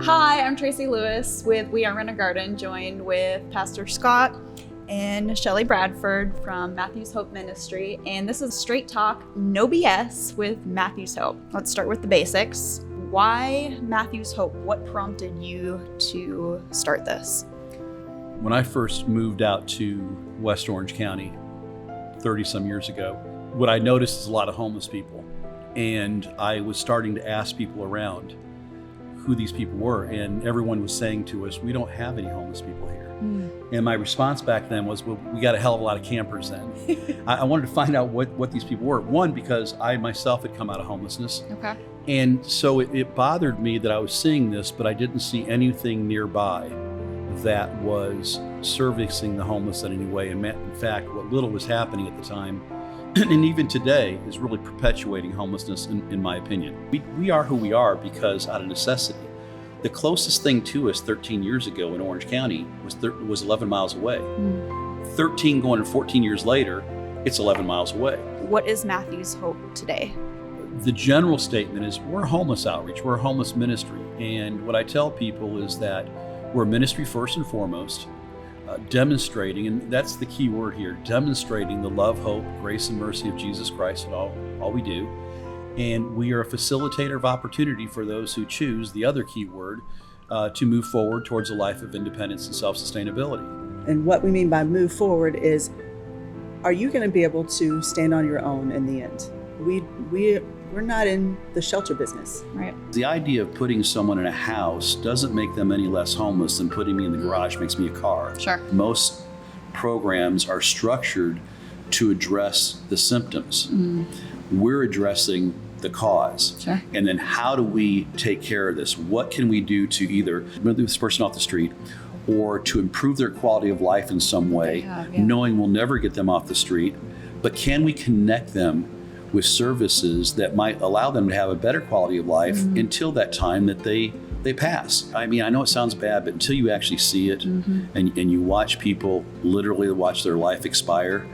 Hi, I'm Tracy Lewis with We Are in a Garden, joined with Pastor Scott and Shelley Bradford from Matthew's Hope Ministry. And this is Straight Talk, No BS with Matthew's Hope. Let's start with the basics. Why Matthew's Hope? What prompted you to start this? When I first moved out to West Orange County 30 some years ago, what I noticed is a lot of homeless people. And I was starting to ask people around who these people were, and everyone was saying to us, we don't have any homeless people here. And my response back then was, well, we got a hell of a lot of campers then. I wanted to find out what these people were. One, because I myself had come out of homelessness. Okay. And so it bothered me that I was seeing this, but I didn't see anything nearby that was servicing the homeless in any way. And in fact, what little was happening at the time, and even today, is really perpetuating homelessness, in my opinion. We are who we are because out of necessity. The closest thing to us 13 years ago in Orange County was 11 miles away. 13 going 14 years later, it's 11 miles away. What is Matthew's Hope today? The general statement is we're a homeless outreach, we're a homeless ministry. And what I tell people is that we're a ministry first and foremost, demonstrating, and that's the key word here, demonstrating the love, hope, grace, and mercy of Jesus Christ in all we do. And we are a facilitator of opportunity for those who choose, the other key word, to move forward towards a life of independence and self-sustainability. And what we mean by move forward is, are you going to be able to stand on your own in the end? We're not in the shelter business. Right. The idea of putting someone in a house doesn't make them any less homeless than putting me in the garage makes me a car. Sure. Most programs are structured to address the symptoms. We're addressing the cause. Sure. And then how do we take care of this? What can we do to either move this person off the street or to improve their quality of life in some way, knowing we'll never get them off the street, but can we connect them with services that might allow them to have a better quality of life until that time that they pass. I mean, I know it sounds bad, but until you actually see it and you watch people literally watch their life expire,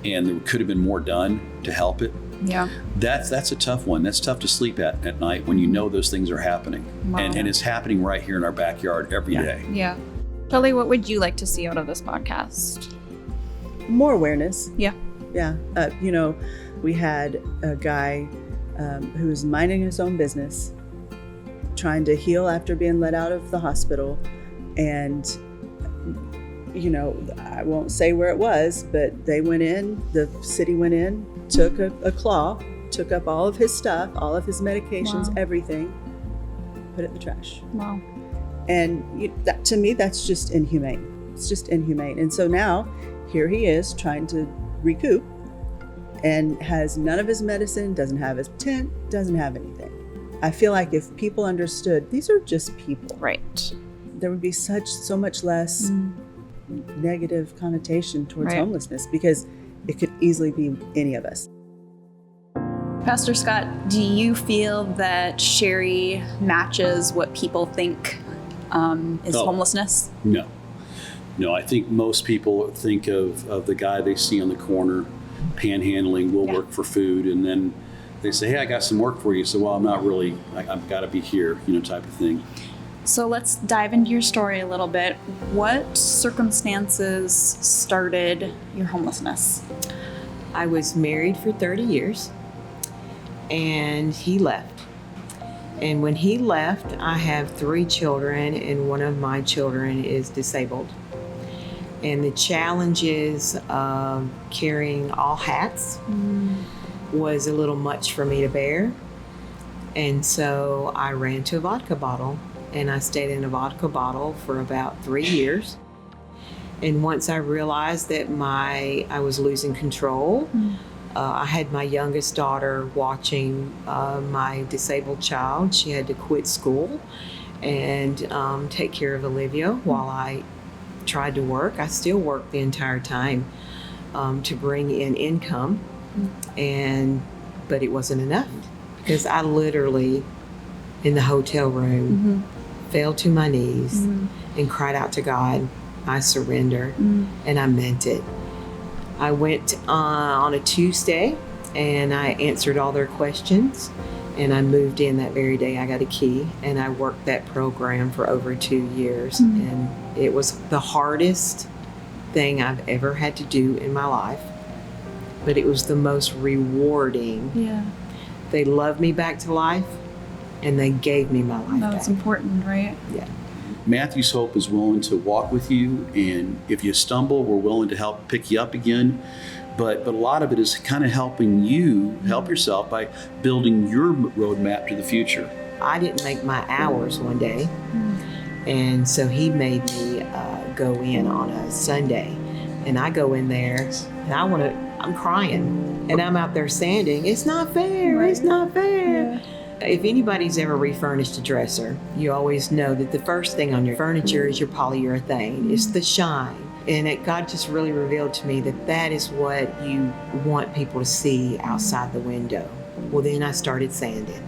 and there could have been more done to help it. Yeah. That's a tough one. That's tough to sleep at night when you know those things are happening. Wow. And it's happening right here in our backyard every day. Yeah. Shelley, what would you like to see out of this podcast? More awareness. Yeah. Yeah. We had a guy who was minding his own business, trying to heal after being let out of the hospital. And, I won't say where it was, but they went in, the city went in, took a claw, took up all of his stuff, all of his medications, everything, put it in the trash. Wow. And that, to me, that's just inhumane. It's just inhumane. And so now here he is trying to recoup and has none of his medicine, doesn't have his tent, doesn't have anything. I feel like if people understood these are just people, Right. there would be so much less negative connotation towards homelessness, because it could easily be any of us. Pastor Scott, do you feel that Sherry matches what people think is homelessness? No, I think most people think of the guy they see on the corner panhandling, will work for food, and then they say, hey, I got some work for you. So, well, I'm not really, I've got to be here, type of thing. So let's dive into your story a little bit. What circumstances started your homelessness? I was married for 30 years, and he left. And when he left, I have 3 children, and one of my children is disabled. And the challenges of carrying all hats was a little much for me to bear. And so I ran to a vodka bottle, and I stayed in a vodka bottle for about 3 years. And once I realized that I was losing control, I had my youngest daughter watching my disabled child. She had to quit school and take care of Olivia while I tried to work. I still worked the entire time to bring in income, but it wasn't enough, because I literally, in the hotel room, fell to my knees and cried out to God, I surrender, and I meant it. I went on a Tuesday and I answered all their questions, And I moved in that very day I got a key, and I worked that program for over 2 years. And it was the hardest thing I've ever had to do in my life, but it was the most rewarding. Yeah. They loved me back to life, and they gave me my life That's back. important, right? Yeah. Matthew's Hope is willing to walk with you, and if you stumble, we're willing to help pick you up again. But a lot of it is kind of helping you help yourself by building your roadmap to the future. I didn't make my hours one day, and so he made me go in on a Sunday, and I go in there, and I'm crying, and I'm out there sanding. It's not fair. Right. It's not fair. Yeah. If anybody's ever refurnished a dresser, you always know that the first thing on your furniture is your polyurethane. It's the shine. And God just really revealed to me that that is what you want people to see outside the window. Well, then I started sanding.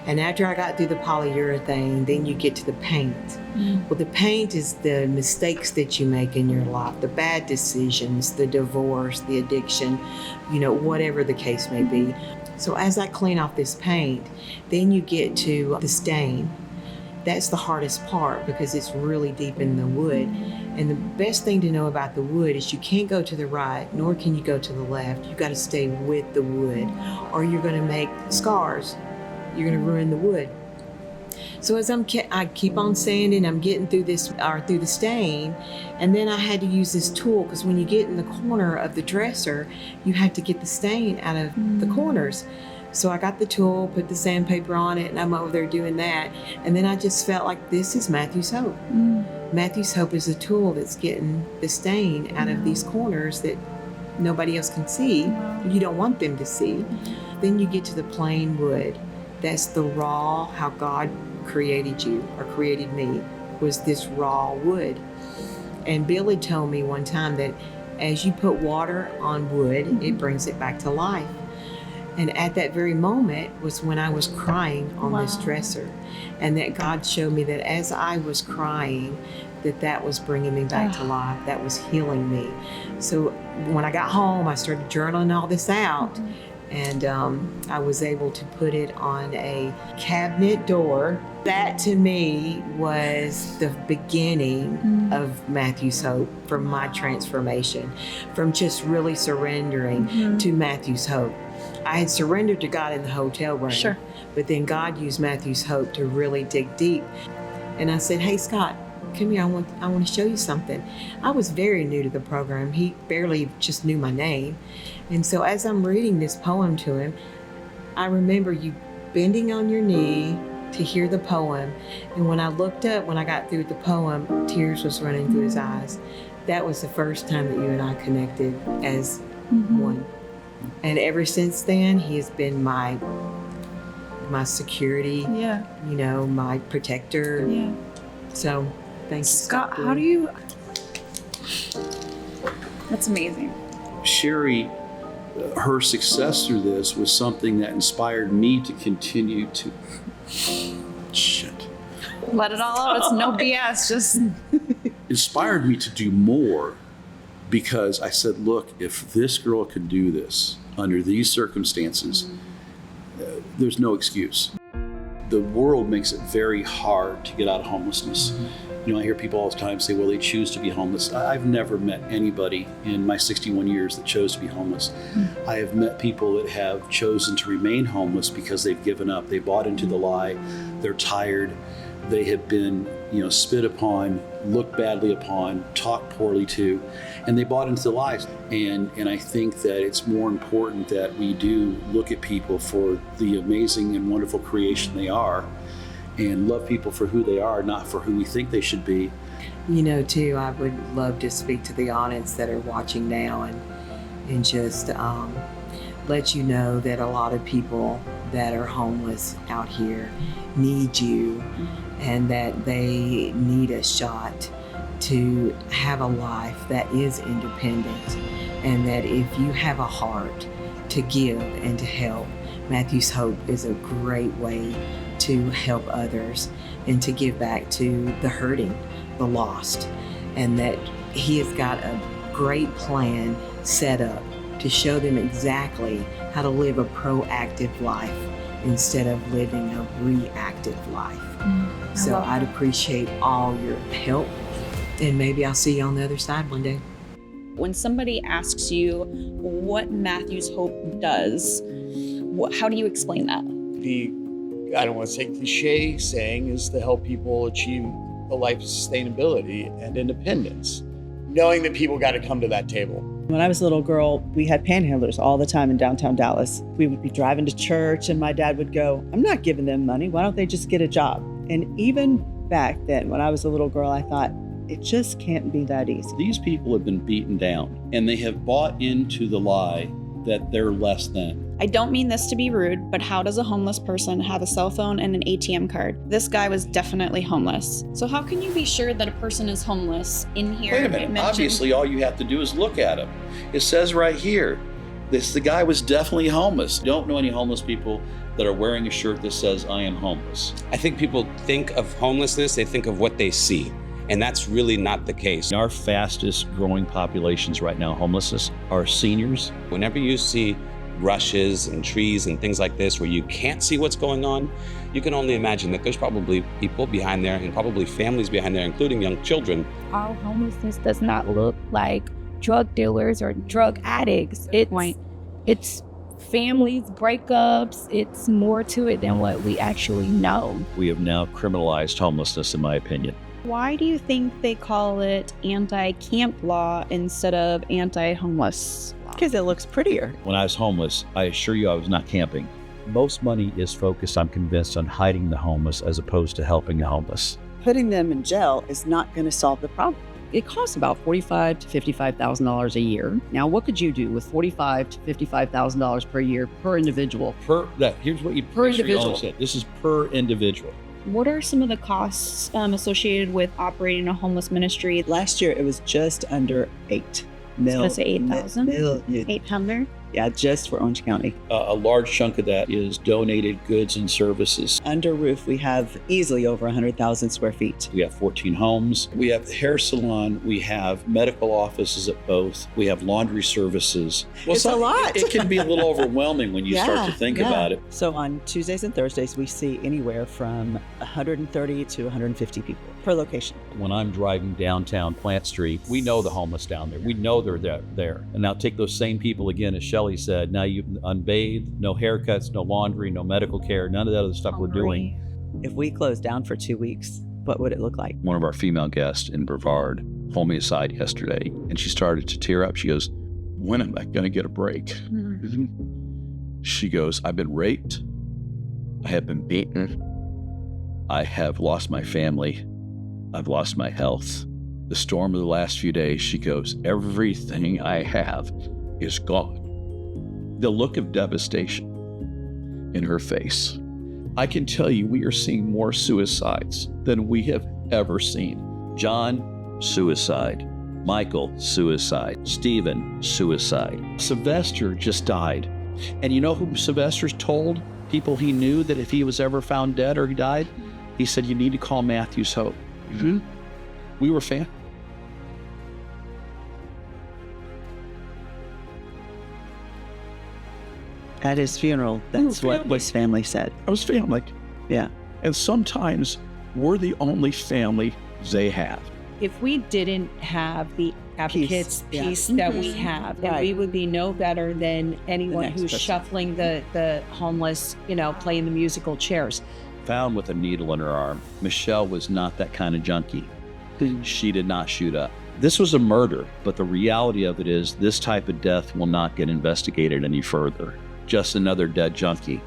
And after I got through the polyurethane, then you get to the paint. Well, the paint is the mistakes that you make in your life, the bad decisions, the divorce, the addiction, whatever the case may be. So as I clean off this paint, then you get to the stain. That's the hardest part because it's really deep in the wood. And the best thing to know about the wood is you can't go to the right, nor can you go to the left. You got to stay with the wood, or you're going to make scars. You're going to ruin the wood. So as I keep on sanding, I'm getting through through the stain, and then I had to use this tool because when you get in the corner of the dresser, you have to get the stain out of the corners. So I got the tool, put the sandpaper on it, and I'm over there doing that. And then I just felt like this is Matthew's Hope. Matthew's Hope is a tool that's getting the stain out of these corners that nobody else can see. You don't want them to see. Then you get to the plain wood. That's the raw, how God created you or created me, was this raw wood. And Billy told me one time that as you put water on wood, it brings it back to life. And at that very moment was when I was crying on this dresser. And that God showed me that as I was crying, that was bringing me back to life. That was healing me. So when I got home, I started journaling all this out. And I was able to put it on a cabinet door. That to me was the beginning of Matthew's Hope, from my transformation, from just really surrendering to Matthew's Hope. I had surrendered to God in the hotel room, but then God used Matthew's Hope to really dig deep. And I said, "Hey, Scott, come here. I want to show you something." I was very new to the program. He barely just knew my name. And so as I'm reading this poem to him, I remember you bending on your knee to hear the poem. And when I looked up, when I got through the poem, tears was running through his eyes. That was the first time that you and I connected as one. And ever since then, he has been my security, my protector. Yeah. So thank you, Scott. How do you? That's amazing. Sherry, her success through this was something that inspired me to continue to. Let it all out. It's no BS. Just inspired me to do more, because I said, look, if this girl could do this under these circumstances, there's no excuse. The world makes it very hard to get out of homelessness. I hear people all the time say, well, they choose to be homeless. I've never met anybody in my 61 years that chose to be homeless. I have met people that have chosen to remain homeless because they've given up. They bought into the lie. They're tired. They have been, spit upon, looked badly upon, talked poorly to, and they bought into the lies. And I think that it's more important that we do look at people for the amazing and wonderful creation they are, and love people for who they are, not for who we think they should be. Too, I would love to speak to the audience that are watching now and just let you know that a lot of people that are homeless out here need you, and that they need a shot to have a life that is independent, and that if you have a heart to give and to help, Matthew's Hope is a great way to help others and to give back to the hurting, the lost, and that he has got a great plan set up to show them exactly how to live a proactive life instead of living a reactive life. So I'd appreciate all your help, and maybe I'll see you on the other side one day. When somebody asks you what Matthew's Hope does, how do you explain that? I don't want to say cliche saying is to help people achieve a life of sustainability and independence, knowing that people got to come to that table. When I was a little girl, we had panhandlers all the time in downtown Dallas. We would be driving to church and my dad would go, "I'm not giving them money. Why don't they just get a job?" And even back then, when I was a little girl, I thought, it just can't be that easy. These people have been beaten down and they have bought into the lie that they're less than. I don't mean this to be rude, but how does a homeless person have a cell phone and an ATM card? This guy was definitely homeless. So how can you be sure that a person is homeless in here? Wait a minute. Obviously, all you have to do is look at him. It says right here, the guy was definitely homeless. Don't know any homeless people that are wearing a shirt that says, "I am homeless." I think people think of homelessness, they think of what they see. And that's really not the case. Our fastest growing populations right now, homelessness, are seniors. Whenever you see rushes and trees and things like this where you can't see what's going on, you can only imagine that there's probably people behind there and probably families behind there, including young children. All homelessness does not look like drug dealers or drug addicts. It's families, breakups. It's more to it than what we actually know. We have now criminalized homelessness, in my opinion. Why do you think they call it anti-camp law instead of anti-homeless law? Because it looks prettier. When I was homeless, I assure you I was not camping. Most money is focused, I'm convinced, on hiding the homeless as opposed to helping the homeless. Putting them in jail is not going to solve the problem. It costs about $45,000 to $55,000 a year. Now, what could you do with $45,000 to $55,000 per year per individual? Here's what you Per individual. said. This is per individual. What are some of the costs associated with operating a homeless ministry? Last year, it was just under 8 million. Let's say 8,000? Million. 800? Yeah, just for Orange County. A large chunk of that is donated goods and services. Under roof, we have easily over 100,000 square feet. We have 14 homes. We have the hair salon. We have medical offices at both. We have laundry services. It's a lot. It can be a little overwhelming when you start to think about it. So on Tuesdays and Thursdays, we see anywhere from 130 to 150 people per location. When I'm driving downtown Plant Street, we know the homeless down there. We know they're there. And now take those same people again, as Shelley said, now you unbathed, no haircuts, no laundry, no medical care, none of that other stuff we're doing. If we closed down for 2 weeks, what would it look like? One of our female guests in Brevard pulled me aside yesterday and she started to tear up. She goes, "When am I going to get a break?" Mm-hmm. She goes, "I've been raped. I have been beaten. I have lost my family. I've lost my health. The storm of the last few days," she goes, "everything I have is gone." The look of devastation in her face. I can tell you we are seeing more suicides than we have ever seen. John, suicide. Michael, suicide. Stephen, suicide. Sylvester just died. And you know who Sylvester's told people he knew that if he was ever found dead or he died? He said, "You need to call Matthew's Hope." Mm-hmm. We were fans. At his funeral, that's what his family said. I was family. Yeah. And sometimes we're the only family they have. If we didn't have the advocates piece that we have, then Right. we would be no better than anyone next who's person. shuffling the homeless, playing the musical chairs. Found with a needle in her arm. Michelle was not that kind of junkie. She did not shoot up. This was a murder, but the reality of it is this type of death will not get investigated any further. Just another dead junkie.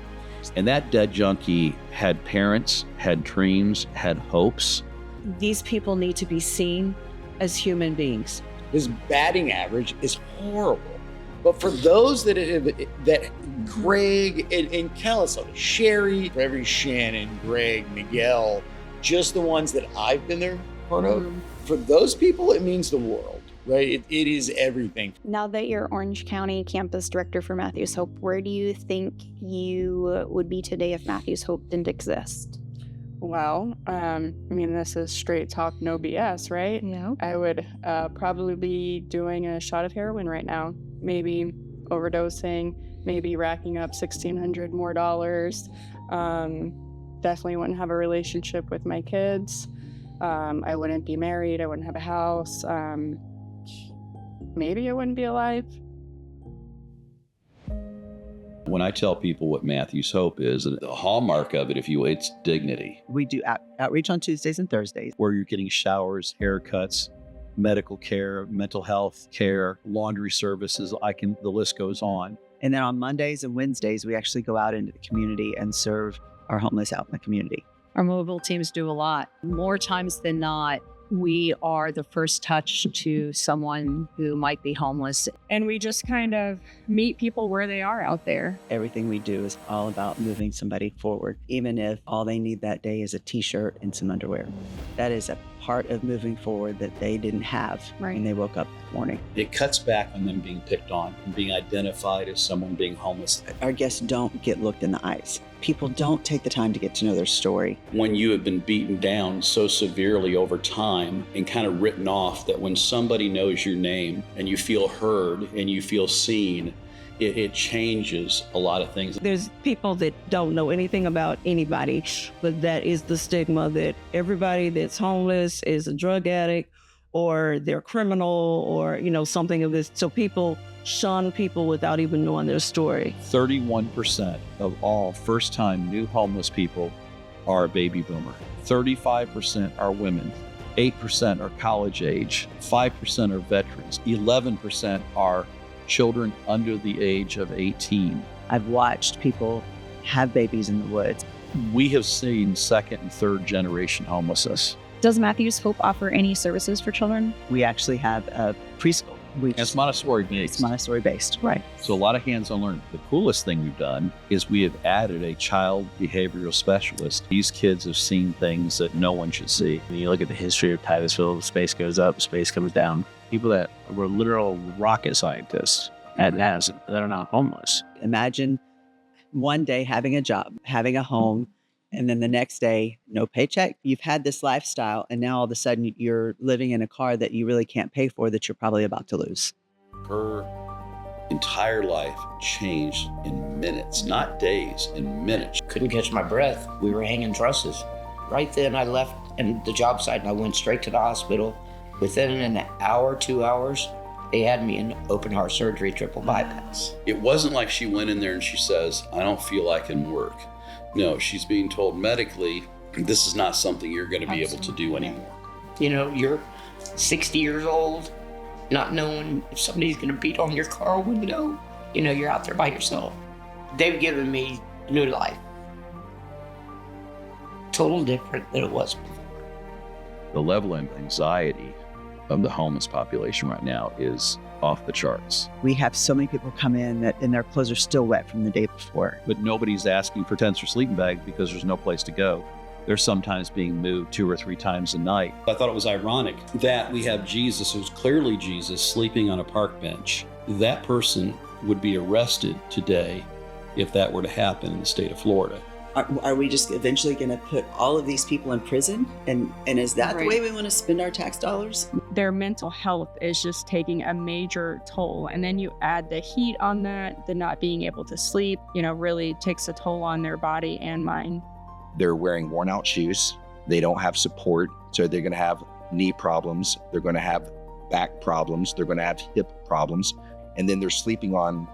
And that dead junkie had parents, had dreams, had hopes. These people need to be seen as human beings. His batting average is horrible. But for those that Greg and countless others, Sherry, for every Shannon, Greg, Miguel, just the ones that I've been there part of, for those people, it means the world. Right? It is everything. Now that you're Orange County Campus Director for Matthew's Hope, where do you think you would be today if Matthew's Hope didn't exist? Well, this is straight talk, no BS, right? Yeah. I would probably be doing a shot of heroin right now, maybe overdosing, maybe racking up $1,600 more dollars. Definitely wouldn't have a relationship with my kids. I wouldn't be married. I wouldn't have a house. Maybe I wouldn't be alive. When I tell people what Matthew's Hope is, the hallmark of it, if you will, it's dignity. We do outreach on Tuesdays and Thursdays. Where you're getting showers, haircuts, medical care, mental health care, laundry services, the list goes on. And then on Mondays and Wednesdays, we actually go out into the community and serve our homeless out in the community. Our mobile teams do a lot. More times than not, we are the first touch to someone who might be homeless. And we just kind of meet people where they are out there. Everything we do is all about moving somebody forward, even if all they need that day is a t-shirt and some underwear. That is a part of moving forward that they didn't have when they woke up that morning. It cuts back on them being picked on and being identified as someone being homeless. Our guests don't get looked in the eyes. People don't take the time to get to know their story. When you have been beaten down so severely over time and kind of written off, that when somebody knows your name and you feel heard and you feel seen, it changes a lot of things. There's people that don't know anything about anybody, but that is the stigma that everybody that's homeless is a drug addict or they're criminal or, something of this. So people shun people without even knowing their story. 31% of all first-time new homeless people are a baby boomer. 35% are women. 8% are college age. 5% are veterans. 11% are children under the age of 18. I've watched people have babies in the woods. We have seen second and third generation homelessness. Does Matthew's Hope offer any services for children? We actually have a preschool. It's Montessori based. It's Montessori based. Right. So a lot of hands-on learning. The coolest thing we've done is we have added a child behavioral specialist. These kids have seen things that no one should see. When you look at the history of Titusville, space goes up, space comes down. People that were literal rocket scientists that are not homeless. Imagine one day having a job, having a home, and then the next day, no paycheck. You've had this lifestyle, and now all of a sudden you're living in a car that you really can't pay for, that you're probably about to lose. Her entire life changed in minutes, not days, in minutes. Couldn't catch my breath. We were hanging trusses. Right then I left the job site and I went straight to the hospital. Within an hour, 2 hours, they had me in open heart surgery, triple bypass. It wasn't like she went in there and she says, I don't feel I can work. No, she's being told medically, this is not something you're going to be able to do anymore. You're 60 years old, not knowing if somebody's going to beat on your car window. You're out there by yourself. They've given me a new life. Total different than it was before. The level of anxiety of the homeless population right now is off the charts. We have so many people come in and their clothes are still wet from the day before. But nobody's asking for tents or sleeping bags because there's no place to go. They're sometimes being moved 2 or 3 times a night. I thought it was ironic that we have Jesus, who's clearly Jesus, sleeping on a park bench. That person would be arrested today if that were to happen in the state of Florida. Are we just eventually going to put all of these people in prison? And is that the way we want to spend our tax dollars? Their mental health is just taking a major toll. And then you add the heat on that, the not being able to sleep, really takes a toll on their body and mind. They're wearing worn out shoes. They don't have support. So they're going to have knee problems. They're going to have back problems. They're going to have hip problems. And then they're sleeping on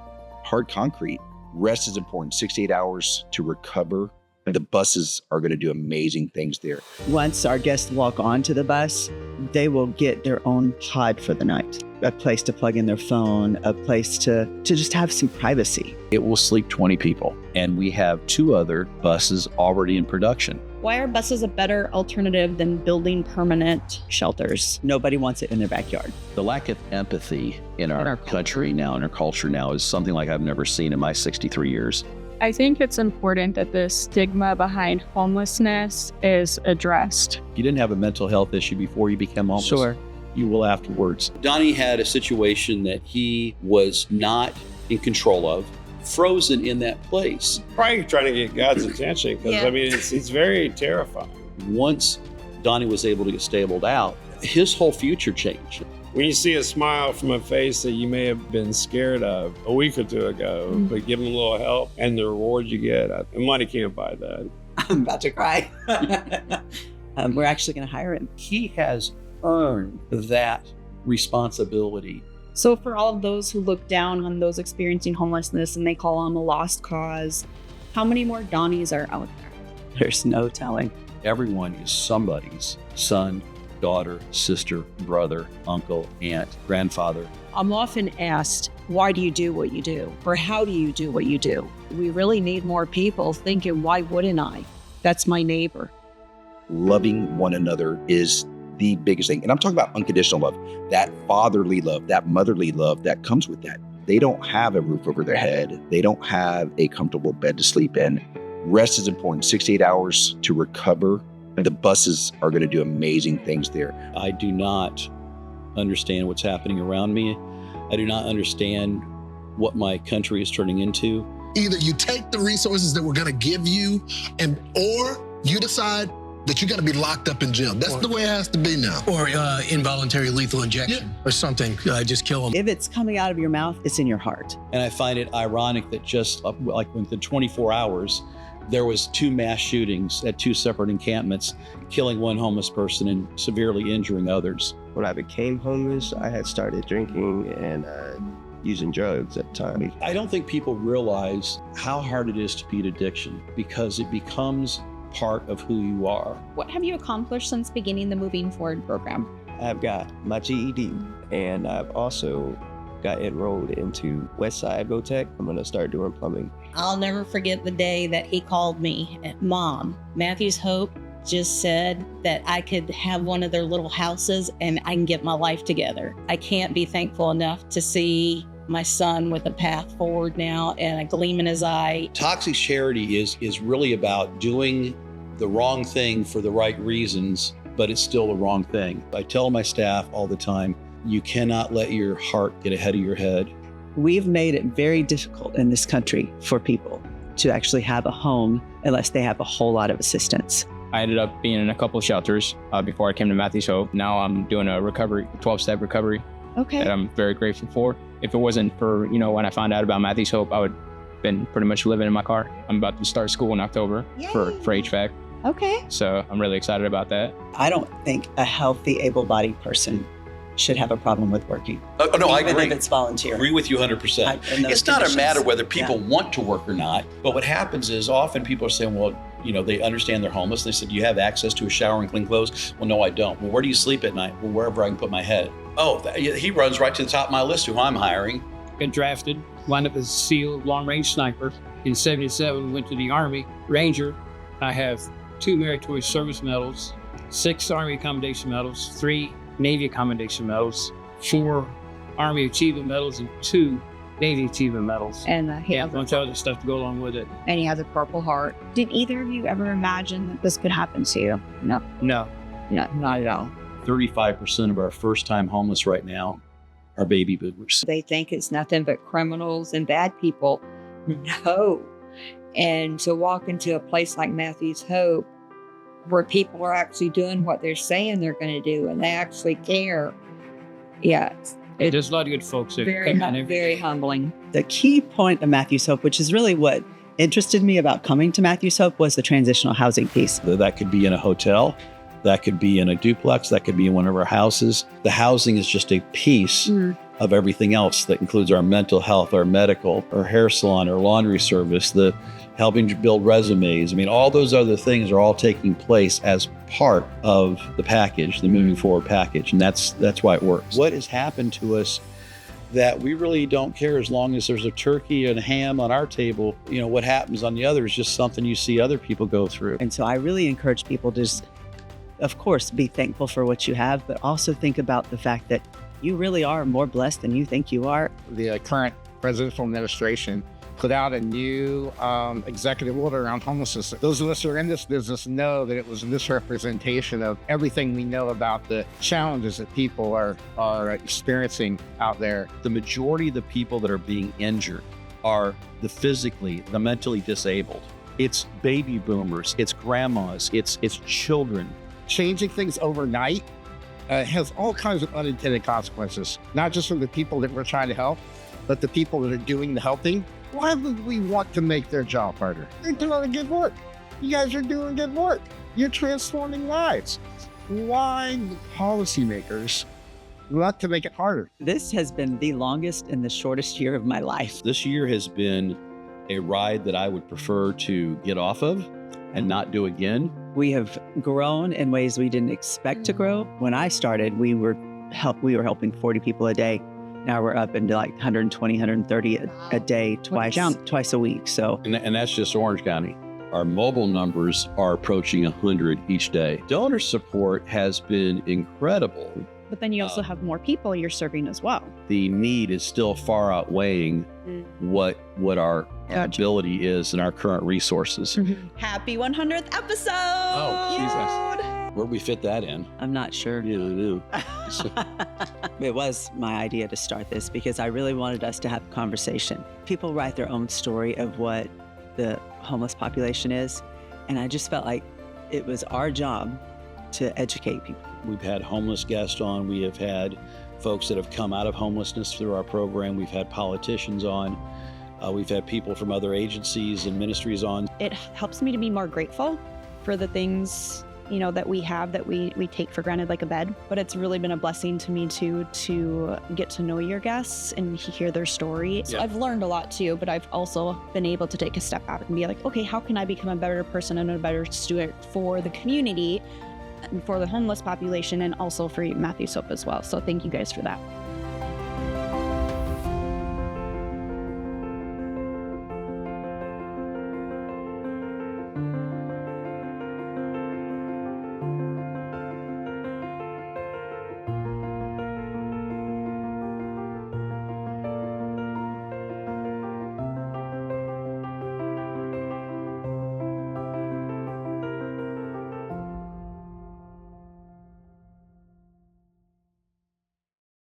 hard concrete. Rest is important, 68 hours to recover. The buses are going to do amazing things there. Once our guests walk onto the bus, they will get their own pod for the night. A place to plug in their phone, a place to just have some privacy. It will sleep 20 people, and we have 2 other buses already in production. Why are buses a better alternative than building permanent shelters? Nobody wants it in their backyard. The lack of empathy in our country now, in our culture now, is something like I've never seen in my 63 years. I think it's important that the stigma behind homelessness is addressed. You didn't have a mental health issue before you became homeless. Sure. You will afterwards. Donnie had a situation that he was not in control of, frozen in that place. Probably trying to get God's attention because, it's very terrifying. Once Donnie was able to get stabled out, his whole future changed. when you see a smile from a face that you may have been scared of a week or two ago, but give them a little help and the reward you get, money can't buy that. I'm about to cry. We're actually going to hire him. He has earned that responsibility. So for all of those who look down on those experiencing homelessness and they call them a lost cause, how many more Donnies are out there? There's no telling. Everyone is somebody's son, daughter, sister, brother, uncle, aunt, grandfather. I'm often asked, why do you do what you do? Or how do you do what you do? We really need more people thinking, why wouldn't I? That's my neighbor. Loving one another is the biggest thing. And I'm talking about unconditional love, that fatherly love, that motherly love that comes with that. They don't have a roof over their head. They don't have a comfortable bed to sleep in. Rest is important, 6 to 8 hours to recover. The buses are going to do amazing things there. I do not understand what's happening around me. I do not understand what my country is turning into. Either you take the resources that we're going to give you, or you decide that you're going to be locked up in jail. That's the way it has to be now. Or involuntary lethal injection or something. Just kill them. If it's coming out of your mouth, it's in your heart. And I find it ironic that just like within 24 hours, there was 2 mass shootings at 2 separate encampments, killing 1 homeless person and severely injuring others. When I became homeless, I had started drinking and using drugs at the time. I don't think people realize how hard it is to beat addiction because it becomes part of who you are. What have you accomplished since beginning the Moving Forward program? I've got my GED and I've also got enrolled into Westside VOTEC. I'm gonna start doing plumbing. I'll never forget the day that he called me. Mom, Matthew's Hope just said that I could have one of their little houses and I can get my life together. I can't be thankful enough to see my son with a path forward now and a gleam in his eye. Toxic charity is really about doing the wrong thing for the right reasons, but it's still the wrong thing. I tell my staff all the time, you cannot let your heart get ahead of your head. We've made it very difficult in this country for people to actually have a home unless they have a whole lot of assistance. I ended up being in a couple of shelters before I came to Matthew's Hope. Now I'm doing a recovery, 12-step recovery. Okay. That I'm very grateful for. If it wasn't for, when I found out about Matthew's Hope, I would have been pretty much living in my car. I'm about to start school in October for HVAC. Okay. So I'm really excited about that. I don't think a healthy, able-bodied person should have a problem with working. No, I agree. Even if it's volunteer. I agree with you 100%. It's not a matter whether people want to work or not, but what happens is often people are saying, well, they understand they're homeless. They said, do you have access to a shower and clean clothes? Well, no, I don't. Well, where do you sleep at night? Well, wherever I can put my head. Oh, he runs right to the top of my list who I'm hiring. Got drafted, wound up as a SEAL, long-range sniper. In 77, went to the Army Ranger. I have 2 meritorious service medals, 6 Army Accommodation medals, 3 Navy Accommodation medals, 4 Army Achievement medals, and 2 Navy Achievement medals. And a bunch of other stuff to go along with it. And he has a Purple Heart. Did either of you ever imagine that this could happen to you? No. No. No, not at all. 35% of our first-time homeless right now are baby boomers. They think it's nothing but criminals and bad people. No. And to walk into a place like Matthew's Hope, where people are actually doing what they're saying they're going to do, and they actually care. Yeah. There's a lot of good folks that Very, very humbling. The key point of Matthew's Hope, which is really what interested me about coming to Matthew's Hope, was the transitional housing piece. That could be in a hotel. That could be in a duplex. That could be in one of our houses. The housing is just a piece of everything else that includes our mental health, our medical, our hair salon, our laundry service, the helping to build resumes. I mean, all those other things are all taking place as part of the package, the moving forward package. And that's why it works. What has happened to us that we really don't care as long as there's a turkey and a ham on our table. What happens on the other is just something you see other people go through. And so I really encourage people to just, of course, be thankful for what you have, but also think about the fact that you really are more blessed than you think you are. The current presidential administration put out a new executive order around homelessness. Those of us who are in this business know that it was a misrepresentation of everything we know about the challenges that people are experiencing out there. The majority of the people that are being injured are the mentally disabled. It's baby boomers, it's grandmas, it's children. Changing things overnight has all kinds of unintended consequences, not just for the people that we're trying to help, but the people that are doing the helping. Why would we want to make their job harder? They're doing good work. You guys are doing good work. You're transforming lives. Why do policymakers want to make it harder? This has been the longest and the shortest year of my life. This year has been a ride that I would prefer to get off of and not do again. We have grown in ways we didn't expect to grow. When I started, we were helping 40 people a day. Now we're up into like 120, 130 a day, twice a week. So, and that's just Orange County. Our mobile numbers are approaching 100 each day. Donor support has been incredible. But then you also have more people you're serving as well. The need is still far outweighing what our ability is and our current resources. Happy 100th episode! Oh, Jesus. Where'd we fit that in? I'm not sure. Yeah, I know. It was my idea to start this because I really wanted us to have a conversation. People write their own story of what the homeless population is, and I just felt like it was our job to educate people. We've had homeless guests on. We have had folks that have come out of homelessness through our program. We've had politicians on. We've had people from other agencies and ministries on. It helps me to be more grateful for the things, you know, that we have that we take for granted, like a bed. But it's really been a blessing to me to get to know your guests and hear their story. So I've learned a lot too, but I've also been able to take a step out and be like, okay, how can I become a better person and a better steward for the community and for the homeless population and also for Matthew's Hope as well. So thank you guys for that.